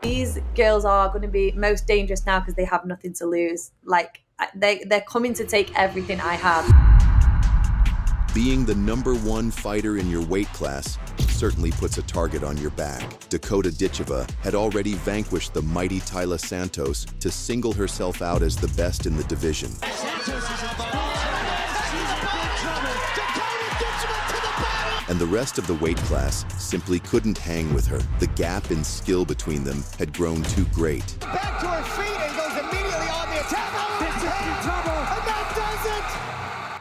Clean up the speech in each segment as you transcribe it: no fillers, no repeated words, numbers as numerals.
These girls are going to be most dangerous now because they have nothing to lose. Like, they're coming to take everything I have. Being the #1 fighter in your weight class certainly puts a target on your back. Dakota Ditcheva had already vanquished the mighty Taila Santos to single herself out as the best in the division. And the rest of the weight class simply couldn't hang with her. The gap in skill between them had grown too great. Back to her feet and goes immediately on the attack. This is in trouble. And that does it.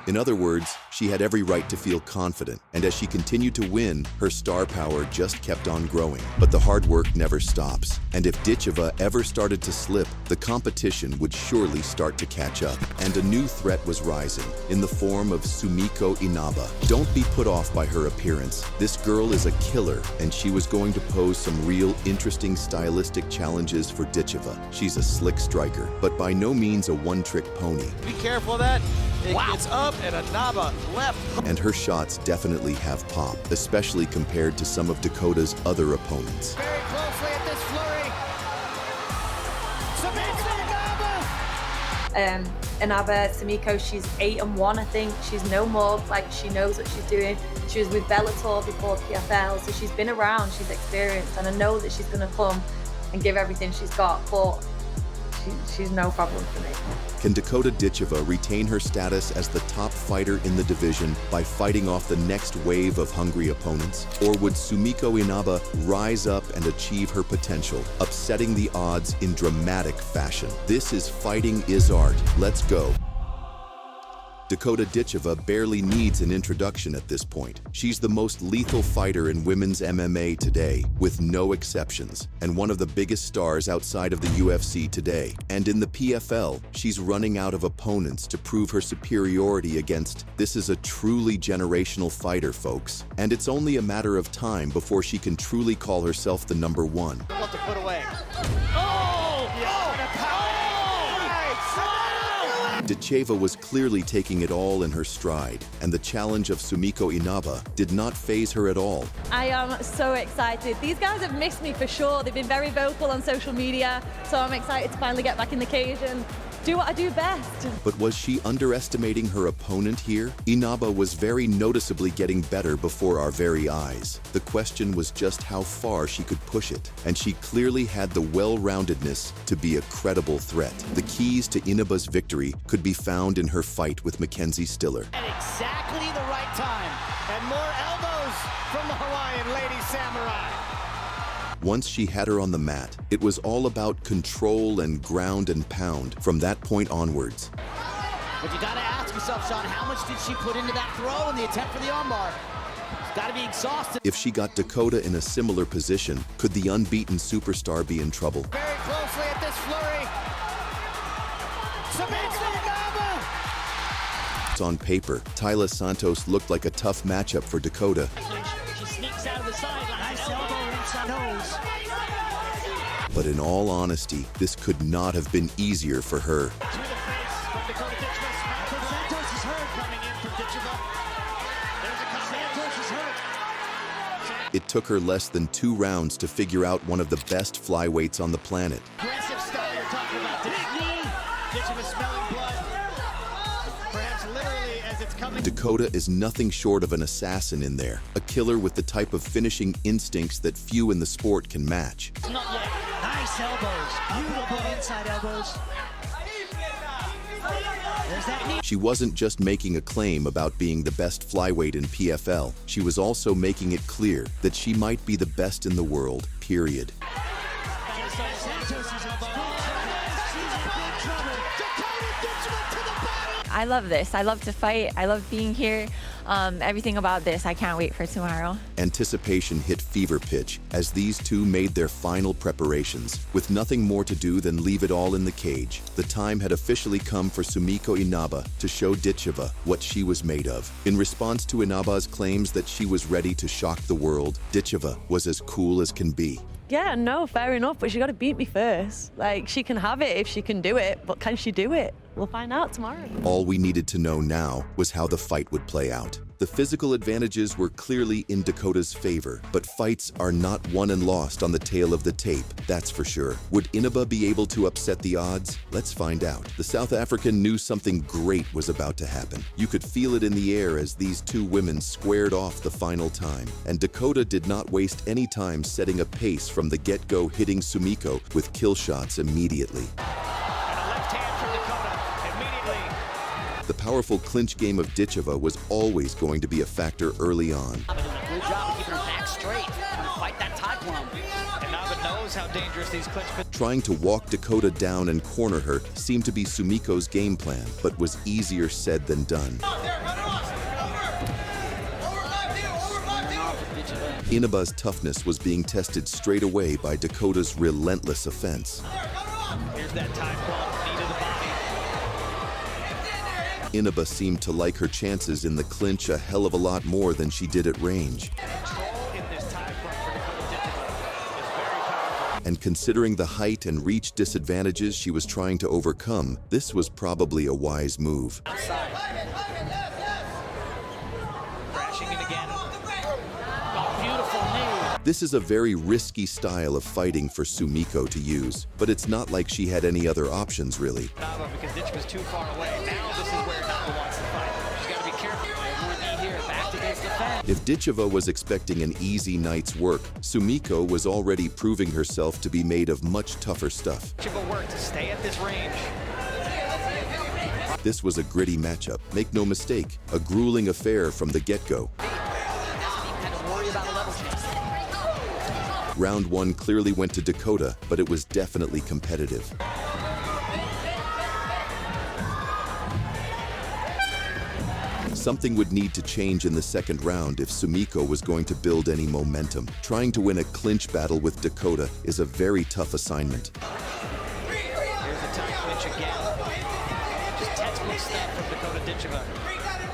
In other words, she had every right to feel confident, and as she continued to win, her star power just kept on growing. But the hard work never stops, and if Ditcheva ever started to slip, the competition would surely start to catch up. And a new threat was rising, in the form of Sumiko Inaba. Don't be put off by her appearance. This girl is a killer, and she was going to pose some real interesting stylistic challenges for Ditcheva. She's a slick striker, but by no means a one-trick pony. Be careful of that. It gets up and Inaba left. And her shots definitely have pop, especially compared to some of Dakota's other opponents. Very closely at this flurry. Sumiko Inaba, Sumiko, she's 8-1, I think. She's no more, like, she knows what she's doing. She was with Bellator before PFL, so she's been around, she's experienced, and I know that she's gonna come and give everything she's got, but she's no problem for me. Can Dakota Ditcheva retain her status as the top fighter in the division by fighting off the next wave of hungry opponents? Or would Sumiko Inaba rise up and achieve her potential, upsetting the odds in dramatic fashion? This is Fighting is Art. Let's go. Dakota Ditcheva barely needs an introduction at this point. She's the most lethal fighter in women's MMA today, with no exceptions, and one of the biggest stars outside of the UFC today. And in the PFL, she's running out of opponents to prove her superiority against. This is a truly generational fighter, folks. And it's only a matter of time before she can truly call herself the #1. What to put away. Ditcheva was clearly taking it all in her stride, and the challenge of Sumiko Inaba did not faze her at all. I am so excited. These guys have missed me for sure. They've been very vocal on social media, so I'm excited to finally get back in the cage and do what I do best. But was she underestimating her opponent here? Inaba was very noticeably getting better before our very eyes. The question was just how far she could push it, and she clearly had the well-roundedness to be a credible threat. The keys to Inaba's victory could be found in her fight with Mackenzie Stiller. At exactly the right time. And more elbows from the Hawaiian Lady Samurai. Once she had her on the mat, it was all about control and ground and pound from that point onwards. But you gotta ask yourself, Sean, how much did she put into that throw and the attempt for the armbar? She's gotta be exhausted. If she got Dakota in a similar position, could the unbeaten superstar be in trouble? Very closely at this flurry. Sumiko Inaba! On paper, Taila Santos looked like a tough matchup for Dakota. She sneaks out of the side. Nice elbow inside nose. But in all honesty, this could not have been easier for her. To the face from Dakota Ditcheva. Santos is hurt coming in from Ditcheva. There's a couple. Santos is hurt. It took her less than 2 rounds to figure out one of the best flyweights on the planet. Aggressive style you're talking about. Ditcheva smelling blood. Perhaps literally as it's coming. Dakota is nothing short of an assassin in there, a killer with the type of finishing instincts that few in the sport can match. Not yet. Nice elbows. Beautiful inside elbows. There's that knee. She wasn't just making a claim about being the best flyweight in PFL, she was also making it clear that she might be the best in the world, period. I love this. I love to fight. I love being here. Everything about this, I can't wait for tomorrow. Anticipation hit fever pitch as these two made their final preparations. With nothing more to do than leave it all in the cage, the time had officially come for Sumiko Inaba to show Ditcheva what she was made of. In response to Inaba's claims that she was ready to shock the world, Ditcheva was as cool as can be. Yeah, no, fair enough, but she got to beat me first. Like, she can have it if she can do it, but can she do it? We'll find out tomorrow. All we needed to know now was how the fight would play out. The physical advantages were clearly in Dakota's favor, but fights are not won and lost on the tail of the tape, that's for sure. Would Inaba be able to upset the odds? Let's find out. The South African knew something great was about to happen. You could feel it in the air as these two women squared off the final time, and Dakota did not waste any time setting a pace from the get-go, hitting Sumiko with kill shots immediately. The powerful clinch game of Ditcheva was always going to be a factor early on. Good job keeping her back straight and fight that tie plum. And Naba knows how dangerous these clinch could. Trying to walk Dakota down and corner her seemed to be Sumiko's game plan, but was easier said than done. Inaba's toughness was being tested straight away by Dakota's relentless offense. Here's that tie plum, knee to the body. Inaba seemed to like her chances in the clinch a hell of a lot more than she did at range. And considering the height and reach disadvantages she was trying to overcome, this was probably a wise move. Crashing in again. Oh, beautiful knee. This is a very risky style of fighting for Sumiko to use, but it's not like she had any other options really. Naba, because Ditcheva's too far away. Now this is where Naba wants to fight. She's got to be careful. Everyone be here, backed against the fence. If Ditcheva was expecting an easy night's work, Sumiko was already proving herself to be made of much tougher stuff. Ditcheva worked to stay at this range. This was a gritty matchup, make no mistake, a grueling affair from the get-go. Had to worry about a level change. Round one clearly went to Dakota, but it was definitely competitive. Something would need to change in the second round if Sumiko was going to build any momentum. Trying to win a clinch battle with Dakota is a very tough assignment. Here's the tie clinch again. Just textbook stuff from Dakota Ditcheva.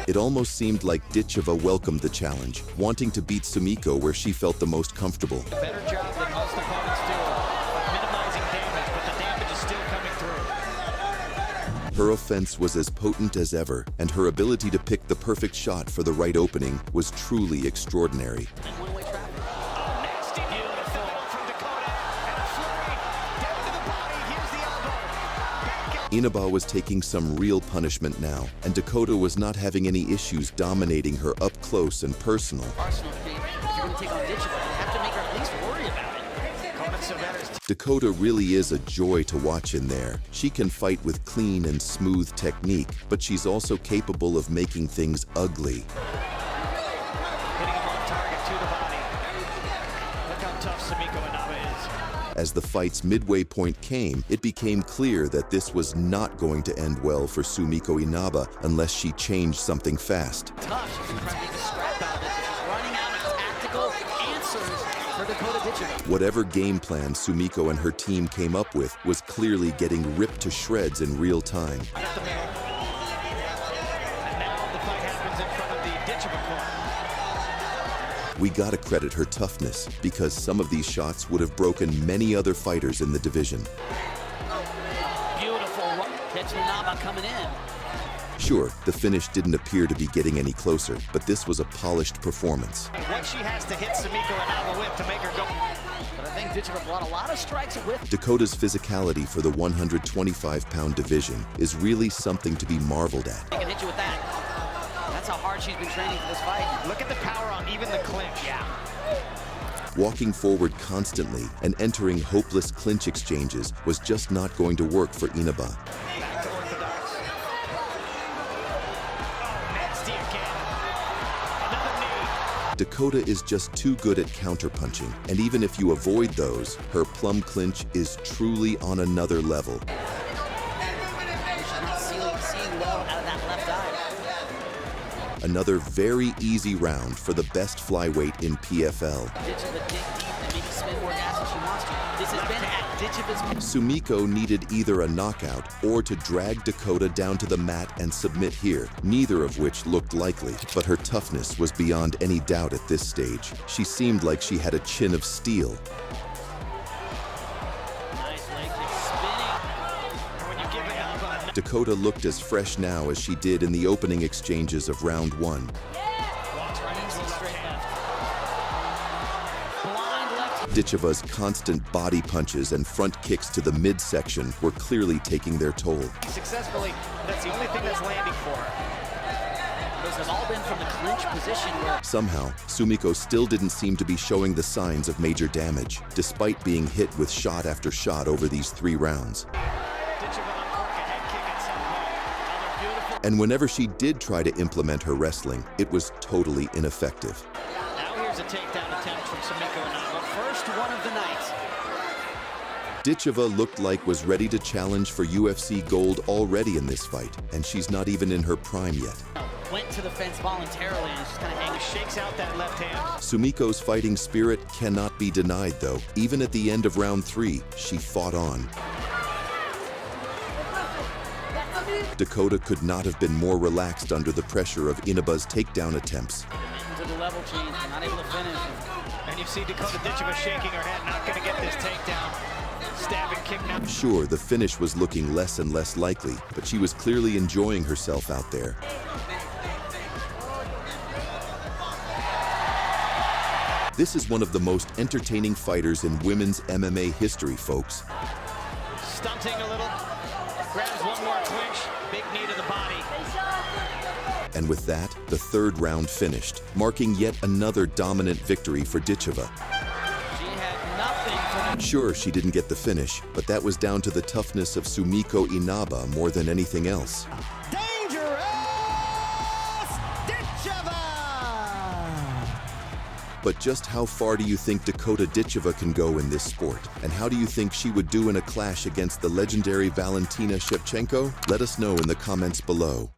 It almost seemed like Ditcheva welcomed the challenge, wanting to beat Sumiko where she felt the most comfortable. Better job than most opponents do of minimizing damage, but the damage is still coming through. Her offense was as potent as ever, and her ability to pick the perfect shot for the right opening was truly extraordinary. And one-way traffic. Nasty beautiful from Dakota. And a flurry down to the body. Here's the elbow. Back out. Inaba was taking some real punishment now, and Dakota was not having any issues dominating her up close and personal. Arsenal, if you're going to take on Ditcheva, you have to make her at least worry about it. Conan Silvera's Dakota really is a joy to watch in there. She can fight with clean and smooth technique, but she's also capable of making things ugly. hitting him on target to the body. Look how tough Sumiko Inaba is. As the fight's midway point came, it became clear that this was not going to end well for Sumiko Inaba unless she changed something fast. Tough. She's been trying to make a scrap out of it, but she's running out of tactical answers for Dakota Ditcheva. Whatever game plan Sumiko and her team came up with was clearly getting ripped to shreds in real time. Got the man. And now the fight happens in front of the Ditcheva corner. We gotta credit her toughness, because some of these shots would have broken many other fighters in the division. Beautiful run. Ditcheva coming in. Sure, the finish didn't appear to be getting any closer, but this was a polished performance. What she has to hit Sumiko Inaba with to make her go. But I think Ditcheva brought a lot of strikes with. Dakota's physicality for the 125-pound division is really something to be marveled at. They can hit you with that. That's how hard she's been training for this fight. Look at the power on even the clinch. Yeah. Walking forward constantly and entering hopeless clinch exchanges was just not going to work for Inaba. Back to orthodox. Oh, nasty again. Another knee. Dakota is just too good at counterpunching, and even if you avoid those, her plum clinch is truly on another level. She's not seeing well out of that left eye. Another very easy round for the best flyweight in PFL. Ditcheva dig deep and maybe spin more gas if she wants to. This has been at Ditcheva's. Sumiko needed either a knockout or to drag Dakota down to the mat and submit here, neither of which looked likely. But her toughness was beyond any doubt at this stage. She seemed like she had a chin of steel. Nice leg kick spinning. And when you give it up, Dakota looked as fresh now as she did in the opening exchanges of round one. Ditcheva's constant body punches and front kicks to the midsection were clearly taking their toll. Successfully, that's the only thing that's landing for her. Those have all been from the clinch position where Somehow, Sumiko still didn't seem to be showing the signs of major damage, despite being hit with shot after shot over these 3 rounds. Ditcheva uncork a head kick at some point. Another beautiful. And whenever she did try to implement her wrestling, it was totally ineffective. Now here's a takedown attempt from Sumiko Inaba. First one of the night. Ditcheva looked like was ready to challenge for UFC gold already in this fight, and she's not even in her prime yet. went to the fence voluntarily and just kind of hanging. Shakes out that left hand. Sumiko's fighting spirit cannot be denied, though. Even at the end of round 3, she fought on. Dakota could not have been more relaxed under the pressure of Inaba's takedown attempts. Into the level change, not able to finish. And you see Dakota Ditcheva shaking her head, not going to get this takedown. Stabbing kick now. Sure, the finish was looking less and less likely, but she was clearly enjoying herself out there. This is one of the most entertaining fighters in women's MMA history, folks. Stunting a little. Grabs one more clinch. Big knee to the body. And with that, the third round finished, marking yet another dominant victory for Ditcheva. She had nothing for Sure, she didn't get the finish, but that was down to the toughness of Sumiko Inaba more than anything else. Dangerous Ditcheva! But just how far do you think Dakota Ditcheva can go in this sport? And how do you think she would do in a clash against the legendary Valentina Shevchenko? Let us know in the comments below.